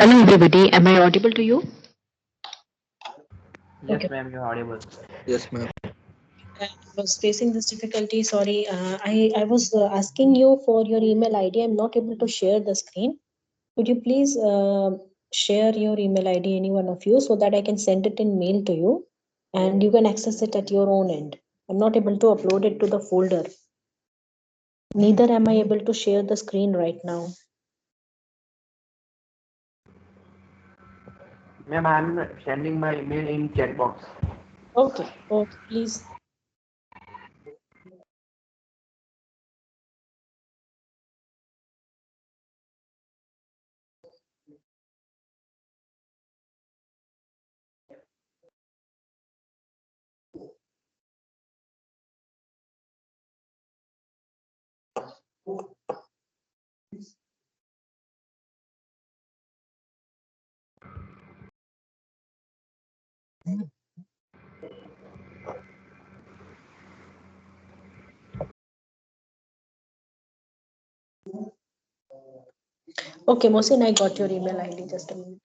Hello, everybody. Am I audible to you? Yes, Okay. ma'am, you're audible. Yes, ma'am. I was facing this difficulty. Sorry. I was asking you for your email ID. I'm not able to share the screen. Could you please share your email ID, any one of you, so that I can send it in mail to you and you can access it at your own end. I'm not able to upload it to the folder. Neither am I able to share the screen right now. Ma'am, I'm sending my email in chat box. Okay. Okay. Please. Okay, Mohsin, I got your email ID. Just a minute.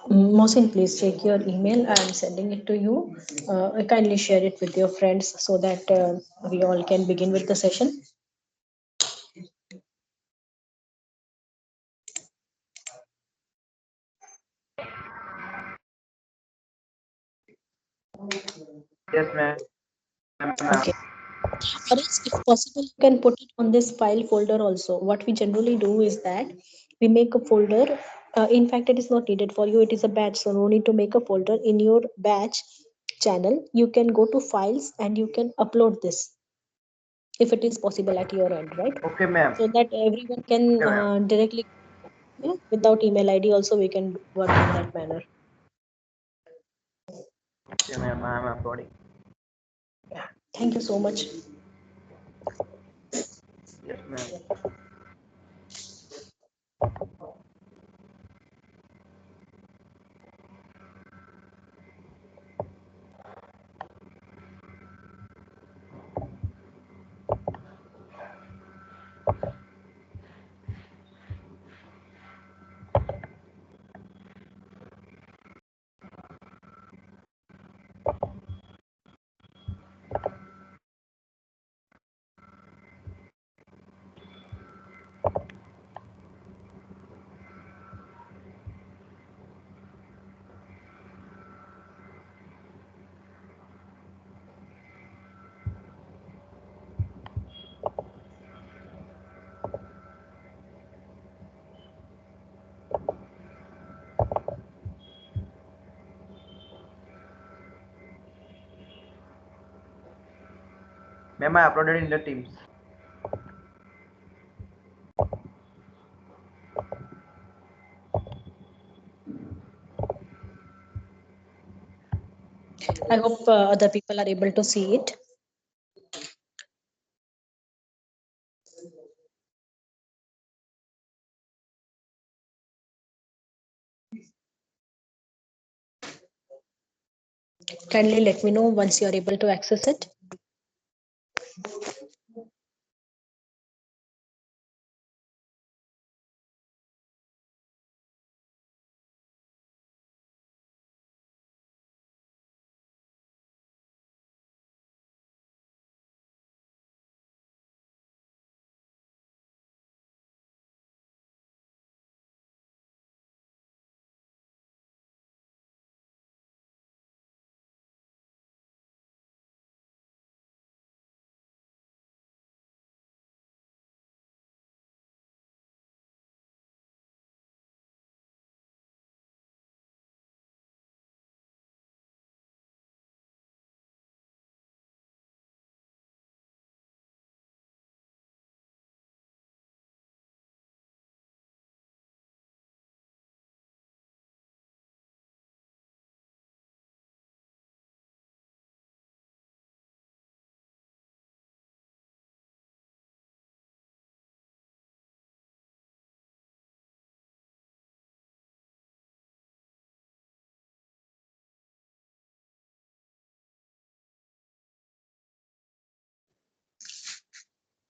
Mohsin, please check your email. I'm sending it to you. Kindly share it with your friends so that we all can begin with the session. Yes, ma'am. Okay. Or else, if possible, you can put it on this file folder also. What we generally do is that we make a folder. In fact, it is not needed for you. It is a batch, so no need to make a folder in your batch channel. You can go to files and you can upload this if it is possible at your end, right? Okay, ma'am. So that everyone can Okay, ma'am. directly, yeah, without email ID also we can work in that manner. Okay, ma'am, I'm uploading. Yeah. Thank you so much. Yes, ma'am. Ma'am, I uploaded in the Teams. I hope other people are able to see it. Kindly let me know once you are able to access it.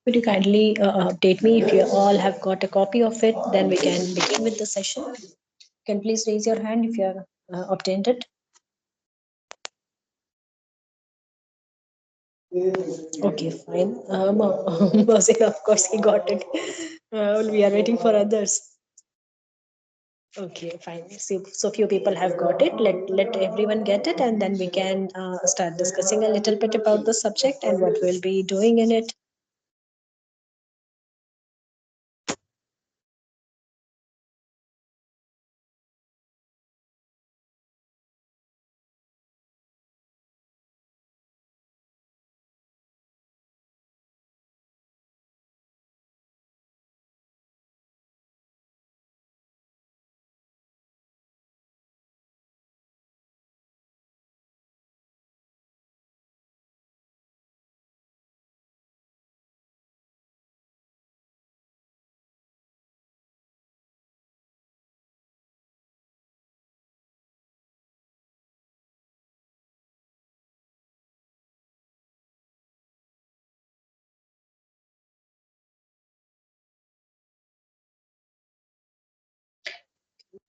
Could you kindly update me if you all have got a copy of it? Then we can begin with the session. You can please raise your hand if you have obtained it. Okay, fine. Mohsin, of course, he got it. We are waiting for others. Okay, fine. So few people have got it. Let everyone get it, and then we can start discussing a little bit about the subject and what we'll be doing in it.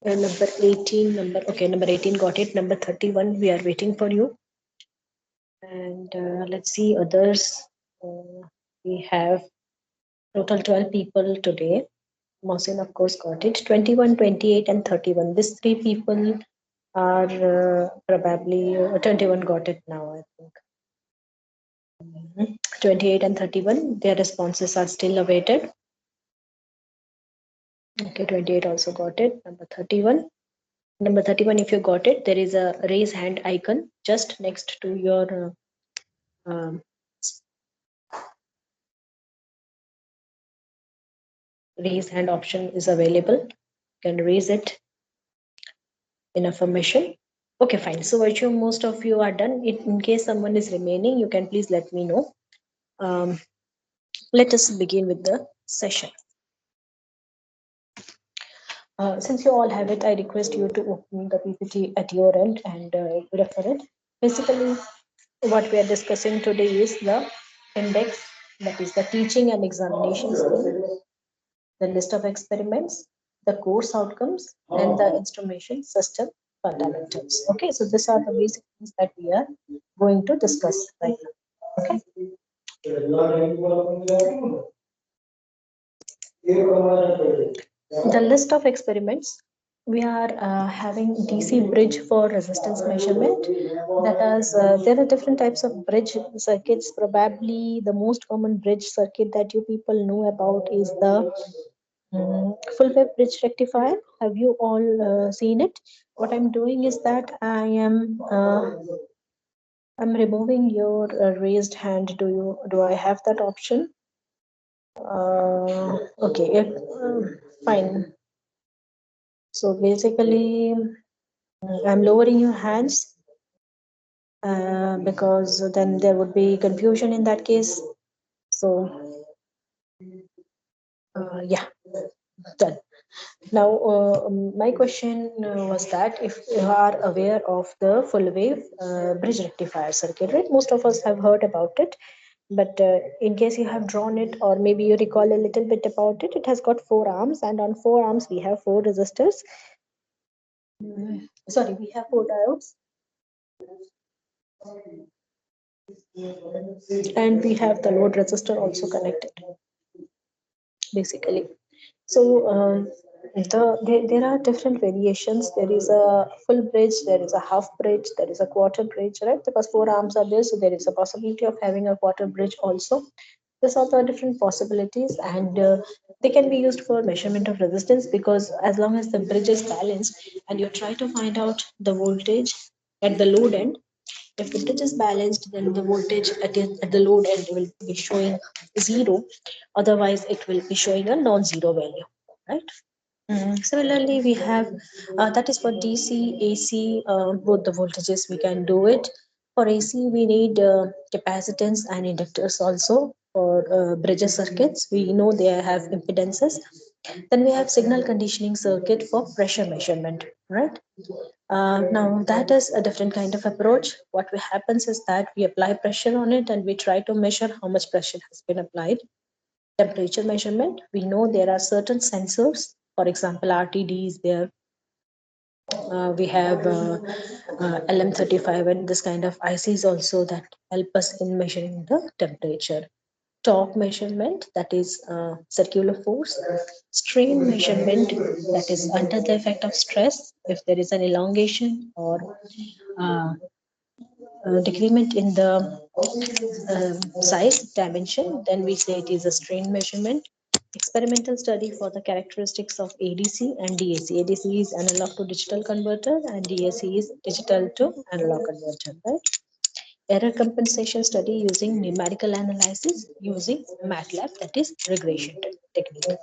Number 18, number 18 got it. Number 31, we are waiting for you. And let's see others. We have total 12 people today. Mohsin, of course, got it. 21, 28, and 31. These three people are probably 21 got it now, I think. 28 and 31, their responses are still awaited. Okay, 28 also got it. Number 31. Number 31, if you got it, there is a raise hand icon just next to your raise hand option is available. You can raise it in affirmation. Okay, fine. So virtue, most of you are done. In case someone is remaining, you can please let me know. Let us begin with the session. Since you all have it, I request you to open the PPT at your end and refer it. Basically, what we are discussing today is the index, that is the teaching and examinations, the list of experiments, the course outcomes, and the instrumentation system fundamentals. Okay, so these are the basic things that we are going to discuss right now. Okay. The list of experiments, we are having DC bridge for resistance measurement. That is, there are different types of bridge circuits. Probably the most common bridge circuit that you people know about is the full wave bridge rectifier. Have you all seen it? What I'm doing is that I'm removing your raised hand. Do I have that option? Okay, fine. So basically, I'm lowering your hands because then there would be confusion in that case. So, yeah, done. Now, my question was that if you are aware of the full wave bridge rectifier circuit, right? Most of us have heard about it. But in case you have drawn it, or maybe you recall a little bit about it, it has got four arms, and on four arms we have four resistors. Sorry, we have four diodes, and we have the load resistor also connected, basically. So there are different variations. There is a full bridge, there is a half bridge, there is a quarter bridge, right? Because four arms are there, so there is a possibility of having a quarter bridge also. These are the different possibilities, and they can be used for measurement of resistance, because as long as the bridge is balanced and you try to find out the voltage at the load end, if the bridge is balanced, then the voltage at the load end will be showing zero. Otherwise, it will be showing a non-zero value, right? Similarly, we have that is for DC, AC, both the voltages we can do it. For AC, we need capacitance and inductors also. For bridges circuits, we know they have impedances. Then we have signal conditioning circuit for pressure measurement, right? Now that is a different kind of approach. What happens is that we apply pressure on it and we try to measure how much pressure has been applied. temperature measurement. We know there are certain sensors, for example, RTD is there. We have LM35 and this kind of ICs also that help us in measuring the temperature. Torque measurement, that is circular force. Strain measurement, that is under the effect of stress, if there is an elongation or uh, decrement in the size dimension, then we say it is a strain measurement. Experimental study for the characteristics of ADC and DAC. ADC is analog to digital converter and DAC is digital to analog converter, right? Error compensation study using numerical analysis using MATLAB, that is regression technique.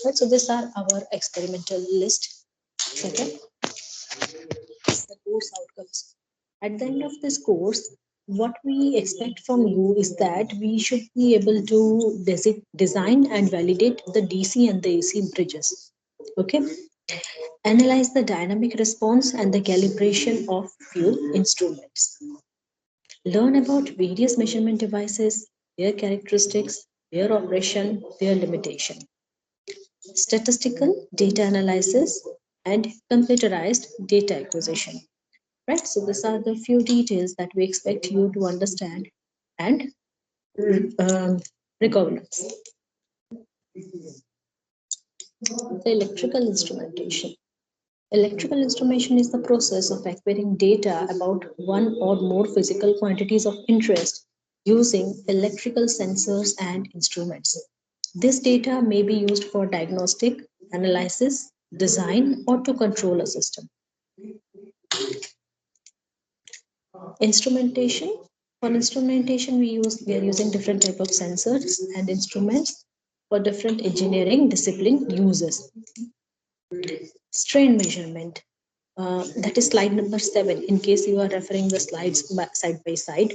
Right, so these are our experimental list. Second, the course outcomes. At the end of this course, what we expect from you is that we should be able to design and validate the DC and the AC bridges. Okay. Analyze the dynamic response and the calibration of fuel instruments. Learn about various measurement devices, their characteristics, their operation, their limitation. Statistical data analysis and computerized data acquisition. Right, so these are the few details that we expect you to understand and recognize. The electrical instrumentation. Electrical instrumentation is the process of acquiring data about one or more physical quantities of interest using electrical sensors and instruments. This data may be used for diagnostic, analysis, design, or to control a system. Instrumentation. For instrumentation, we are using different type of sensors and instruments for different engineering discipline uses. Strain measurement. That is slide number 7. In case you are referring the slides side by side,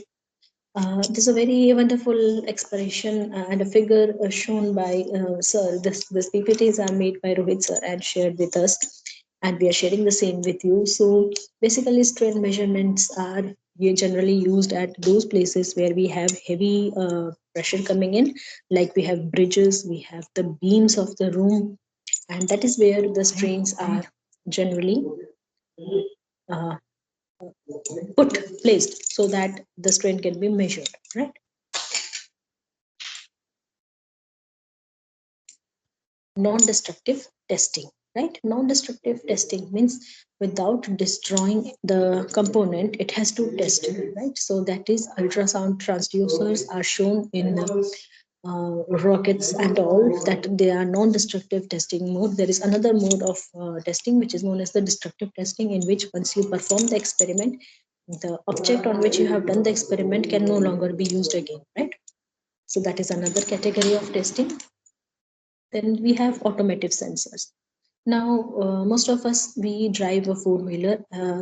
this is a very wonderful expression and a figure shown by sir. This PPTs are made by Rohit sir and shared with us, and we are sharing the same with you. So basically, strain measurements are generally used at those places where we have heavy pressure coming in, like we have bridges, we have the beams of the room, and that is where the strains are generally uh, placed so that the strain can be measured, right? Non-destructive testing, right? Non-destructive testing means without destroying the component, it has to test, right? So that is ultrasound transducers are shown in rockets and all, that they are non-destructive testing mode. There is another mode of testing which is known as the destructive testing, in which once you perform the experiment, the object on which you have done the experiment can no longer be used again, right? So that is another category of testing. Then we have automotive sensors. Now, most of us, we drive a four-wheeler. Uh,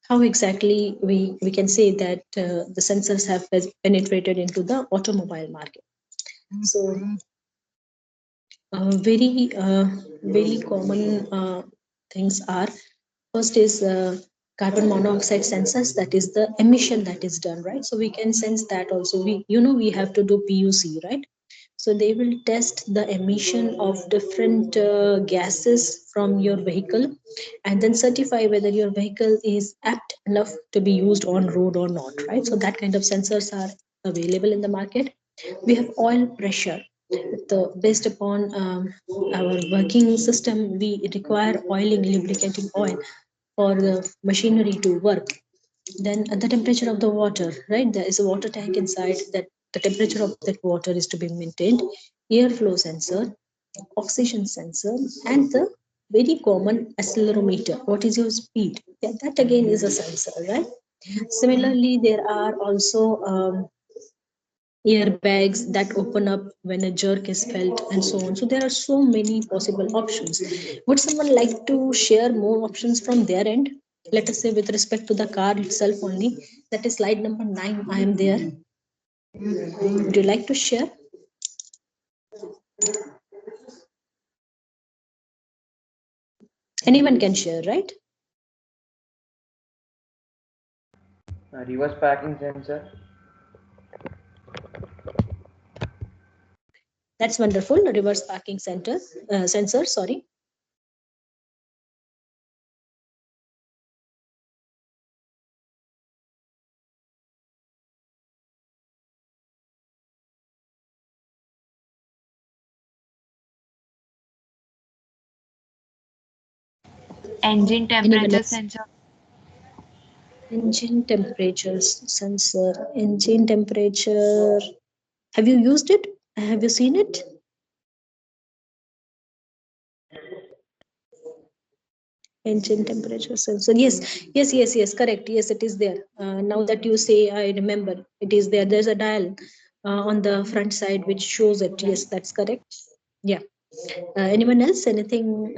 how exactly we can say that the sensors have penetrated into the automobile market? So, very common things are, first is carbon monoxide sensors, that is the emission that is done, right? So we can sense that also. We have to do PUC, right? So they will test the emission of different gases from your vehicle and then certify whether your vehicle is apt enough to be used on road or not, right? So that kind of sensors are available in the market. We have oil pressure. Based upon our working system, we require oiling, lubricating oil for the machinery to work. Then the temperature of the water, right? There is a water tank inside, that the temperature of that water is to be maintained. Airflow sensor, oxygen sensor, and the very common accelerometer. What is your speed? Yeah, that again is a sensor, right? Similarly, there are also airbags that open up when a jerk is felt, and so on. So there are so many possible options. Would someone like to share more options from their end? Let us say with respect to the car itself only. That is slide number 9. I am there. Would you like to share? Anyone can share, right? Reverse packing sensor. That's wonderful. Reverse parking sensor, sorry. Engine Anyone temperature else? sensor. Engine temperature sensor. Engine temperature. Have you used it? Have you seen it? Engine temperature sensor. Yes. Correct. Yes, it is there. Now that you say, I remember it is there. There's a dial on the front side which shows it. Yes, that's correct. Yeah. Anyone else? Anything?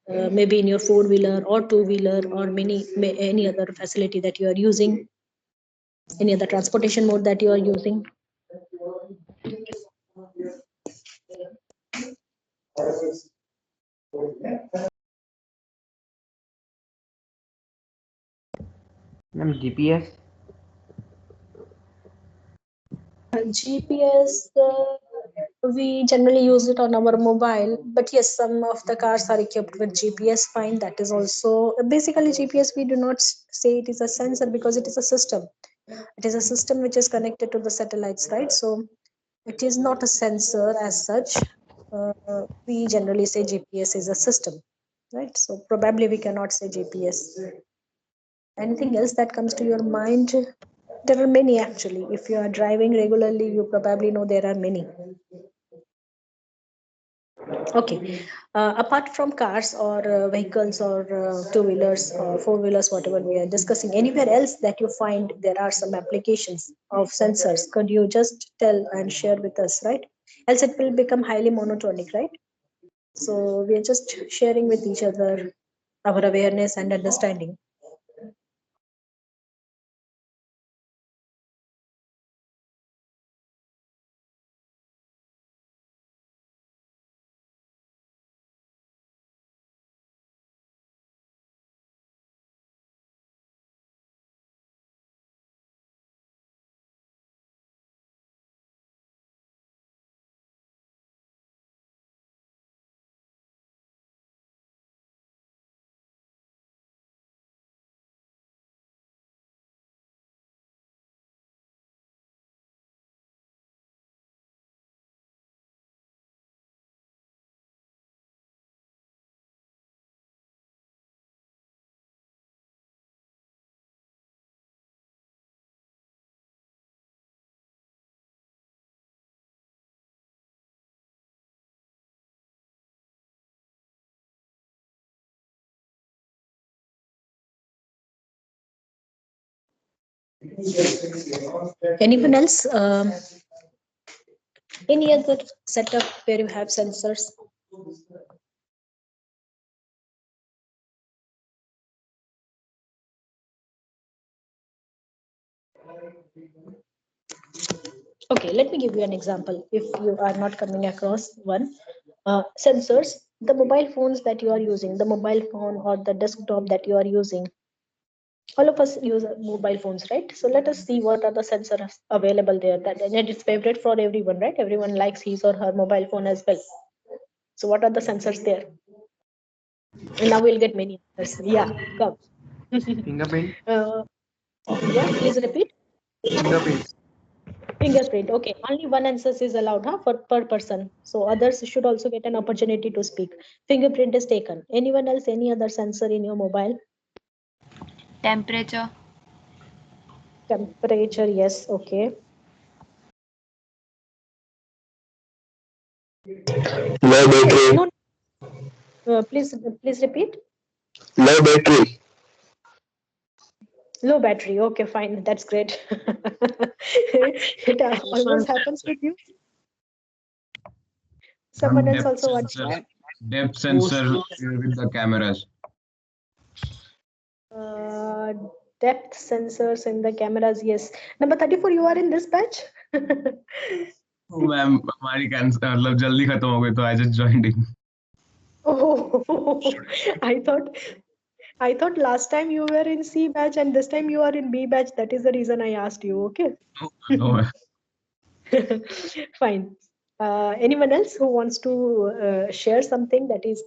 Maybe in your four-wheeler or two-wheeler or any other facility that you are using? Any other transportation mode that you are using? Ma'am, GPS. GPS, we generally use it on our mobile, but yes, some of the cars are equipped with GPS. Fine, that is also basically GPS. We do not say it is a sensor because it is a system. It is a system which is connected to the satellites, right? So it is not a sensor as such. We generally say GPS is a system, right? So probably we cannot say GPS. Anything else that comes to your mind? There are many actually. If you are driving regularly, you probably know there are many. Okay. Apart from cars or vehicles or two-wheelers or four-wheelers, whatever we are discussing, anywhere else that you find there are some applications of sensors, could you just tell and share with us, right? Else it will become highly monotonic, right? So we are just sharing with each other our awareness and understanding. Anyone else? Any other setup where you have sensors? Okay, let me give you an example. If you are not coming across one, sensors, the mobile phones that you are using, the mobile phone or the desktop that you are using, all of us use mobile phones, right? So let us see what are the sensors available there. That and it's favorite for everyone, right? Everyone likes his or her mobile phone as well. So what are the sensors there? And now we'll get many answers. Yeah, come. Fingerprint. Yeah, please repeat. Fingerprint. Fingerprint. Okay, only one answer is allowed, huh, for per person. So others should also get an opportunity to speak. Fingerprint is taken. Anyone else? Any other sensor in your mobile? Temperature. Temperature. Yes. Okay. Low battery. No. Please repeat. Low battery. Low battery. Okay, fine. That's great. It always happens with you. Someone else Depth also wants to sensor, add. depth sensor with the cameras. Uh, Depth sensors in the cameras. Yes. Number 34. You are in this batch. Ma'am हमारी cancer मतलब जल्दी खत्म हो गई तो I just joined in Oh, I thought I thought last time you were in C batch and this time you are in B batch. That is the reason I asked you. Okay. No Fine. Anyone else who wants to share something that is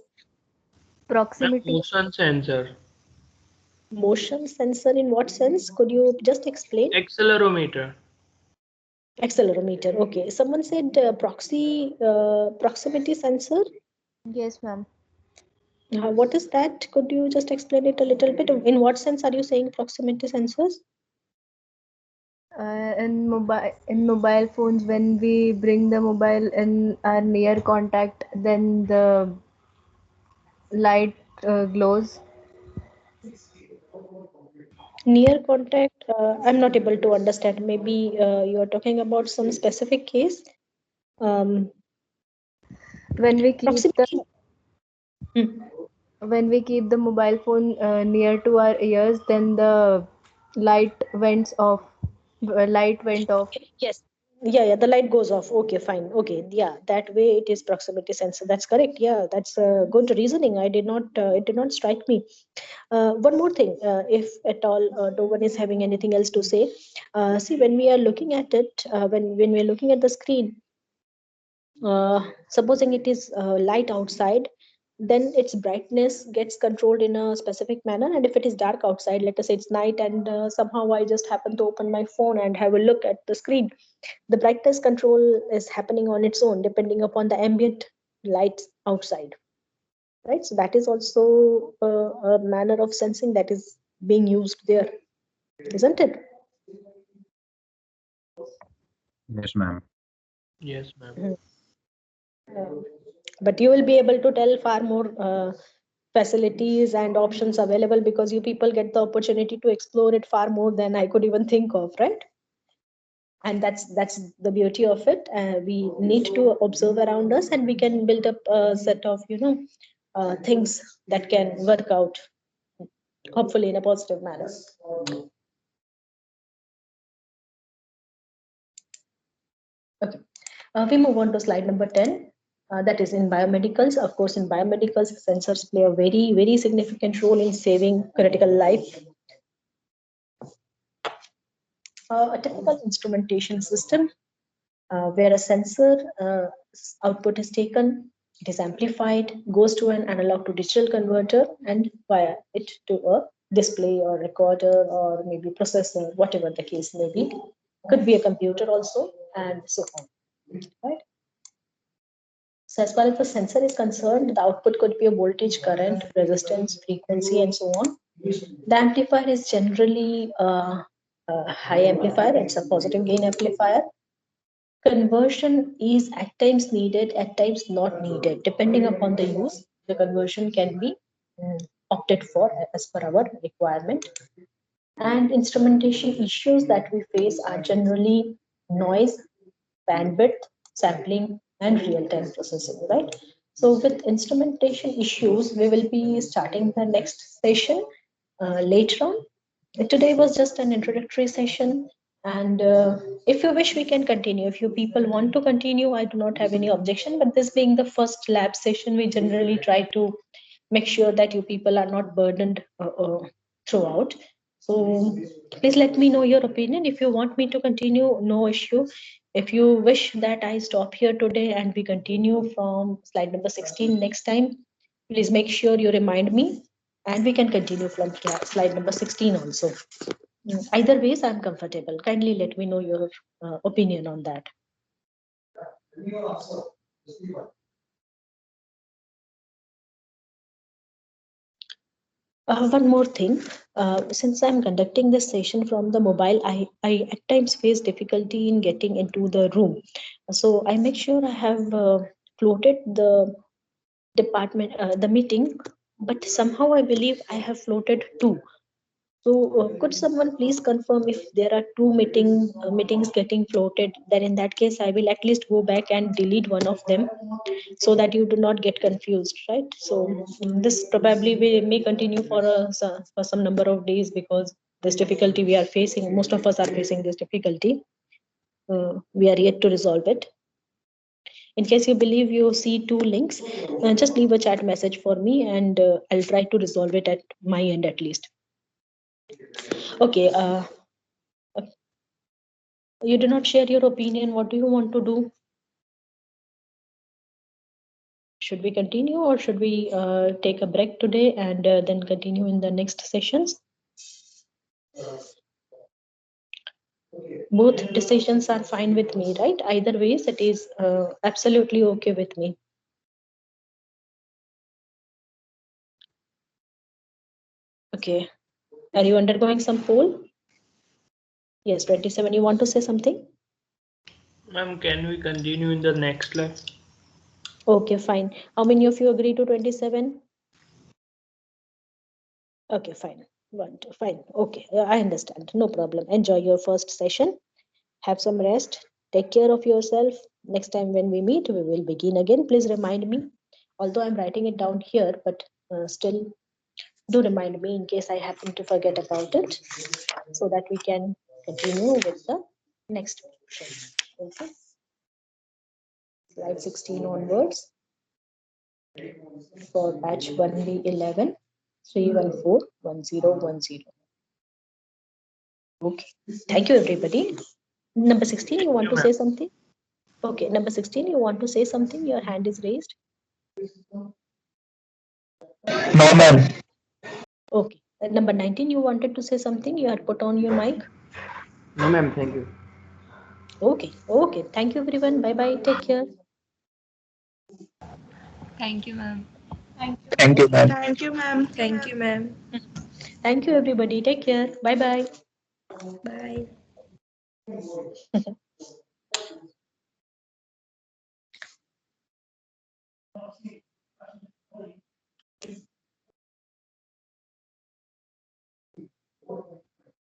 Proximity. Motion sensor. motion sensor? In what sense? Could you just explain? Accelerometer. Accelerometer. Okay. Someone said proximity sensor. Yes, ma'am. What is that? Could you just explain it a little bit? In what sense are you saying proximity sensors? In mobile phones, when we bring the mobile in our near contact, then the light glows. Near contact, I'm not able to understand. Maybe you are talking about some specific case. When we keep the Proximity. Hmm. when we keep the mobile phone near to our ears, then the light went off. Light went off. Yes. Yeah, the light goes off. Okay, fine. Okay, yeah, that way it is proximity sensor. That's correct. Yeah, that's a good reasoning. It did not strike me. One more thing, if at all no one is having anything else to say, see, when we are looking at it, when we are looking at the screen, supposing it is light outside, then its brightness gets controlled in a specific manner. And if it is dark outside, let us say it's night, and somehow I just happen to open my phone and have a look at the screen, the brightness control is happening on its own depending upon the ambient light outside, right? So that is also a manner of sensing that is being used there, isn't it? Yes, ma'am. Yes, ma'am. But you will be able to tell far more facilities and options available, because you people get the opportunity to explore it far more than I could even think of, right? And that's the beauty of it. We need to observe around us, and we can build up a set of things that can work out, hopefully in a positive manner. Okay. We move on to slide number 10. That is in biomedicals. Of course, in biomedicals, sensors play a very, very significant role in saving critical life. A typical instrumentation system where a sensor output is taken, it is amplified, goes to an analog to digital converter, and via it to a display or recorder or maybe processor, whatever the case may be. Could be a computer also, and so on. Right? So as far as the sensor is concerned, the output could be a voltage, current, resistance, frequency, and so on. The amplifier is generally a high amplifier. It's a positive gain amplifier. Conversion is at times needed, at times not needed. Depending upon the use, the conversion can be opted for as per our requirement. And instrumentation issues that we face are generally noise, bandwidth, sampling, and real-time processing, right? So with instrumentation issues, we will be starting the next session later on. Today was just an introductory session, and if you wish, we can continue. If you people want to continue, I do not have any objection, but this being the first lab session, we generally try to make sure that you people are not burdened throughout. So please let me know your opinion. If you want me to continue, no issue. If you wish that I stop here today and we continue from slide number 16 next time, please make sure you remind me, and we can continue from slide number 16 also. Either ways, I'm comfortable. Kindly let me know your opinion on that. One more thing, since I'm conducting this session from the mobile, I at times face difficulty in getting into the room. So I make sure I have floated the the meeting, but somehow I believe I have floated two. So could someone please confirm if there are two meetings getting floated? Then in that case, I will at least go back and delete one of them, so that you do not get confused, right? So this probably may continue for for some number of days, because this difficulty we are facing, most of us are facing this difficulty. We are yet to resolve it. In case you believe you see two links, just leave a chat message for me, and I'll try to resolve it at my end at least. Okay. You do not share your opinion. What do you want to do? Should we continue or should we take a break today and then continue in the next sessions? Both decisions are fine with me, right? Either ways, it is absolutely okay with me. Okay. Are you undergoing some poll? Yes, 27. You want to say something? Ma'am, can we continue in the next lab? Okay, fine. How many of you agree to 27? Okay, fine. Fine. Okay, I understand. No problem. Enjoy your first session. Have some rest. Take care of yourself. Next time when we meet, we will begin again. Please remind me. Although I'm writing it down here, but still do remind me in case I happen to forget about it, so that we can continue with the next portion. Okay. Slide 16 onwards for batch 1B11 3141010. Okay. Thank you, everybody. Number 16, you want to say something? Okay. Number 16, you want to say something? Your hand is raised. No, ma'am. Okay. Number 19, you wanted to say something? You had put on your mic. No, ma'am. Thank you. Okay. Okay. Thank you, everyone. Bye bye. Take care. Thank you, ma'am. Thank you, ma'am. Thank you, ma'am. Thank you, ma'am. Thank you, everybody. Take care. Bye bye. Bye.